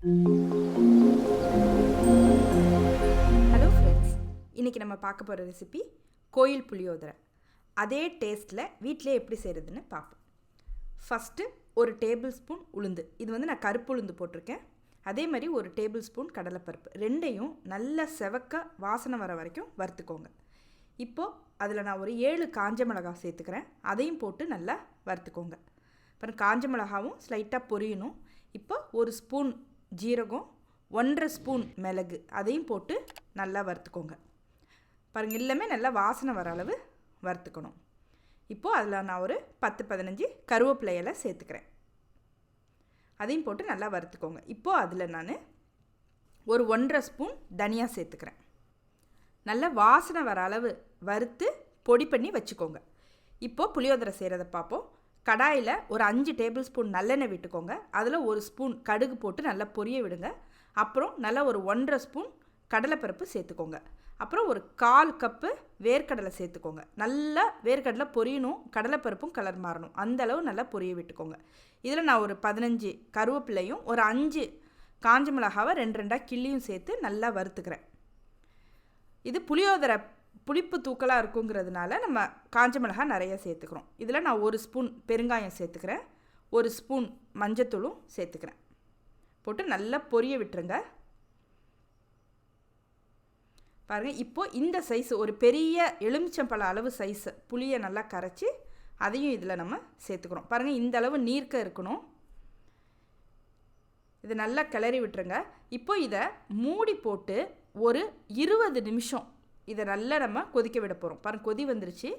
Hello friends, இன்றைக்கி நம்ம பார்க்க போகிற ரெசிபி கோயில் புளியோதரை. அதே டேஸ்ட்டில் வீட்டிலே எப்படி செய்கிறதுன்னு பார்ப்போம். ஃபஸ்ட்டு ஒரு டேபிள் ஸ்பூன் உளுந்து, இது வந்து நான் கருப்பு உளுந்து போட்டிருக்கேன். அதே மாதிரி ஒரு டேபிள் ஸ்பூன் கடலைப்பருப்பு, ரெண்டையும் நல்லா செவக்க வாசனை வர வரைக்கும் வறுத்துக்கோங்க. இப்போது அதில் நான் ஒரு 7 காஞ்ச மிளகாய் சேர்த்துக்கிறேன். அதையும் போட்டு நல்லா வறுத்துக்கோங்க. அப்புறம் காஞ்ச மிளகாவும் ஸ்லைட்டாக பொரியணும். இப்போ ஒரு ஸ்பூன் ஜீரகம், 1.5 ஸ்பூன் மிளகு, அதையும் போட்டு நல்லா வறுத்துக்கோங்க. பாருங்கள், எல்லாமே நல்லா வாசனை வர அளவு வறுத்துக்கணும். இப்போது அதில் நான் ஒரு 10-15 கருவேப்பிலை இலை சேர்த்துக்கிறேன். அதையும் போட்டு நல்லா வறுத்துக்கோங்க. இப்போது அதில் நான் ஒரு 1.5 ஸ்பூன் தனியா சேர்த்துக்கிறேன். நல்லா வாசனை வர அளவு வறுத்து பொடி பண்ணி வச்சுக்கோங்க. இப்போது புளியோதரை செய்கிறத பார்ப்போம். கடாயில் ஒரு 5 டேபிள் ஸ்பூன் நல்லெண்ணெய் விட்டுக்கோங்க. அதில் ஒரு ஸ்பூன் கடுகு போட்டு நல்லா பொரிய விடுங்க. அப்புறம் நல்லா ஒரு 1.5 ஸ்பூன் கடலைப்பருப்பு சேர்த்துக்கோங்க. அப்புறம் ஒரு 1/4 கப்பு வேர்க்கடலை சேர்த்துக்கோங்க. நல்லா வேர்க்கடலை பொரியணும், கடலைப்பருப்பும் கலர் மாறணும், அந்தளவு நல்லா பொரிய விட்டுக்கோங்க. இதில் நான் ஒரு 15 கருவேப்பிலையும் ஒரு 5 காஞ்ச மிளகாவை 2-2 கிள்ளியும் சேர்த்து நல்லா வறுத்துக்கிறேன். இது புளியோதரை புளிப்பு தூக்கலாக இருக்குங்கிறதுனால நம்ம காஞ்ச மிளகாய் நிறைய சேர்த்துக்கிறோம். இதில் நான் 1 ஸ்பூன் பெருங்காயம் சேர்த்துக்கிறேன், 1 ஸ்பூன் மஞ்சத்தூளும் சேர்த்துக்கிறேன். போட்டு நல்லா பொரிய விட்டுருங்க. பாருங்கள், இப்போது இந்த சைஸ் ஒரு பெரிய எலுமிச்சம்பழ அளவு சைஸ் புளியை நல்லா கரைச்சி அதையும் இதில் நம்ம சேர்த்துக்கிறோம். பாருங்கள், இந்த அளவு நீர்க்க இருக்கணும். இது நல்லா கிளறி விட்டுருங்க. இப்போ இதை மூடி போட்டு ஒரு 20 நிமிஷம் இதை நல்லா நம்ம கொதிக்க விட போகிறோம். பாருங்கள், கொதி வந்துருச்சு.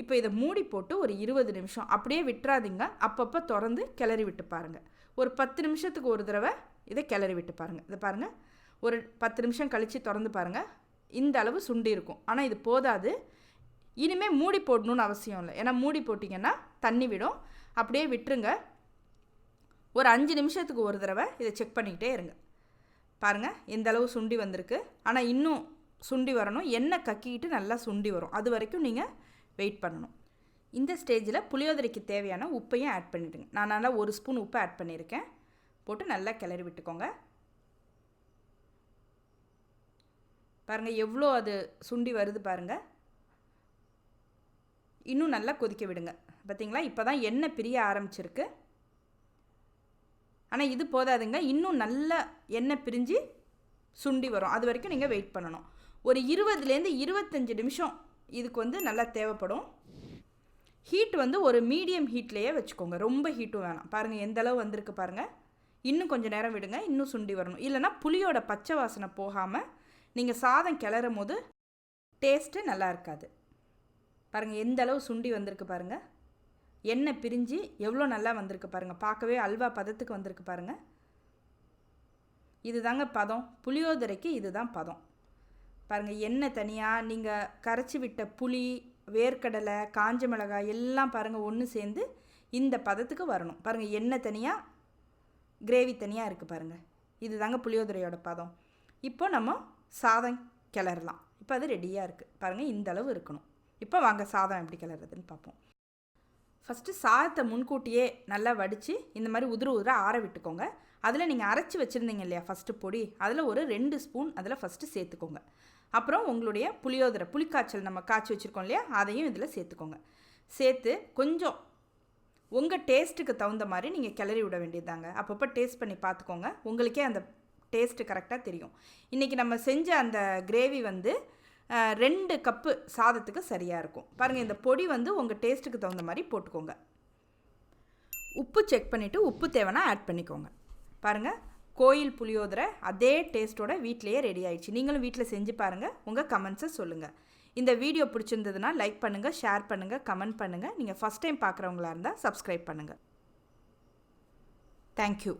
இப்போ இதை மூடி போட்டு ஒரு 20 நிமிஷம் அப்படியே விட்டுறாதீங்க. அப்பப்போ திறந்து கிளறி விட்டு பாருங்கள். ஒரு 10 நிமிஷத்துக்கு ஒரு தடவை இதை கிளறி விட்டு பாருங்கள். இதை பாருங்கள், ஒரு 10 நிமிஷம் கழித்து திறந்து பாருங்கள். இந்த அளவு சுண்டி இருக்கும். ஆனால் இது போதாது. இனிமேல் மூடி போடணுன்னு அவசியம் இல்லை. ஏன்னா மூடி போட்டிங்கன்னா தண்ணி விடும். அப்படியே விட்டுருங்க. ஒரு 5 நிமிஷத்துக்கு ஒரு தடவை இதை செக் பண்ணிக்கிட்டே இருங்க. பாருங்கள், எந்த அளவு சுண்டி வந்திருக்கு. ஆனால் இன்னும் சுண்டி வரணும். எண்ணெய் கக்கிக்கிட்டு நல்லா சுண்டி வரும். அது வரைக்கும் நீங்கள் வெயிட் பண்ணணும். இந்த ஸ்டேஜில் புளியோதரைக்கு தேவையான உப்பையும் ஆட் பண்ணிவிடுங்க. நான் நல்லா 1 ஸ்பூன் உப்பு ஆட் பண்ணியிருக்கேன். போட்டு நல்லா கிளறி விட்டுக்கோங்க. பாருங்கள், எவ்வளோ அது சுண்டி வருது பாருங்கள். இன்னும் நல்லா கொதிக்க விடுங்க. பார்த்தீங்களா, இப்போ தான் எண்ணெய் பிரிய ஆரம்பிச்சிருக்கு. ஆனால் இது போதாதுங்க. இன்னும் நல்லா எண்ணெய் பிரிஞ்சு சுண்டி வரும். அது வரைக்கும் நீங்கள் வெயிட் பண்ணணும். ஒரு 20லேருந்து 25 நிமிஷம் இதுக்கு வந்து நல்லா தேவைப்படும். ஹீட் வந்து ஒரு மீடியம் ஹீட்லேயே வச்சுக்கோங்க. ரொம்ப ஹீட்டும் வேணாம். பாருங்கள், எந்த அளவு வந்திருக்கு பாருங்கள். இன்னும் கொஞ்சம் நேரம் விடுங்க, இன்னும் சுண்டி வரணும். இல்லைனா புளியோட பச்சை வாசனை போகாமல் நீங்கள் சாதம் கிளறும் போது டேஸ்ட்டு நல்லா இருக்காது. பாருங்கள், எந்த அளவு சுண்டி வந்திருக்கு பாருங்கள். எண்ணெய் பிரிஞ்சு எவ்வளோ நல்லா வந்திருக்கு பாருங்கள். பார்க்கவே அல்வா பதத்துக்கு வந்திருக்கு பாருங்கள். இது தாங்க பதம். புளியோதரைக்கு இது தான் பதம். பாருங்கள், எண்ணெய் தனியாக, நீங்கள் கரைச்சி விட்ட புளி, வேர்க்கடலை, காஞ்ச மிளகாய் எல்லாம் பாருங்கள் ஒன்று சேர்ந்து இந்த பதத்துக்கு வரணும். பாருங்கள், எண்ணெய் தனியாக, கிரேவி தனியாக இருக்குது பாருங்கள். இது தாங்க புளியோதரையோட பதம். இப்போ நம்ம சாதம் கிளறலாம். இப்போ அது ரெடியாக இருக்குது. பாருங்கள், இந்த அளவு இருக்கணும். இப்போ வாங்க சாதம் எப்படி கிளறதுன்னு பார்ப்போம். ஃபஸ்ட்டு சாதத்தை முன்கூட்டியே நல்லா வடித்து இந்த மாதிரி உதிர ஆற விட்டுக்கோங்க. அதில் நீங்கள் அரைச்சி வச்சுருந்தீங்க இல்லையா ஃபஸ்ட்டு பொடி, அதில் ஒரு 2 ஸ்பூன் அதில் ஃபஸ்ட்டு சேர்த்துக்கோங்க. அப்புறம் உங்களுடைய புளியோதரை புளிக்காய்ச்சல் நம்ம காய்ச்சி வச்சுருக்கோம் இல்லையா, அதையும் இதில் சேர்த்துக்கோங்க. சேர்த்து கொஞ்சம் உங்கள் டேஸ்ட்டுக்கு தகுந்த மாதிரி நீங்கள் கிளறி விட வேண்டியதாங்க. அப்பப்போ டேஸ்ட் பண்ணி பார்த்துக்கோங்க. உங்களுக்கே அந்த டேஸ்ட்டு கரெக்டாக தெரியும். இன்றைக்கி நம்ம செஞ்ச அந்த கிரேவி வந்து 2 கப்பு சாதத்துக்கு சரியாக இருக்கும். பாருங்கள், இந்த பொடி வந்து உங்கள் டேஸ்ட்டுக்கு தகுந்த மாதிரி போட்டுக்கோங்க. உப்பு செக் பண்ணிவிட்டு உப்பு தேவைன்னா ஆட் பண்ணிக்கோங்க. பாருங்கள், கோயில் புளியோதரை அதே டேஸ்ட்டோட வீட்டிலையே ரெடி ஆயிடுச்சு. நீங்களும் வீட்டில் செஞ்சு பாருங்கள். உங்கள் கமெண்ட்ஸை சொல்லுங்கள். இந்த வீடியோ பிடிச்சிருந்ததுன்னா லைக் பண்ணுங்கள், ஷேர் பண்ணுங்கள், கமெண்ட் பண்ணுங்கள். நீங்கள் ஃபஸ்ட் டைம் பார்க்குறவங்களா இருந்தால் சப்ஸ்கிரைப் பண்ணுங்கள். தேங்க்யூ.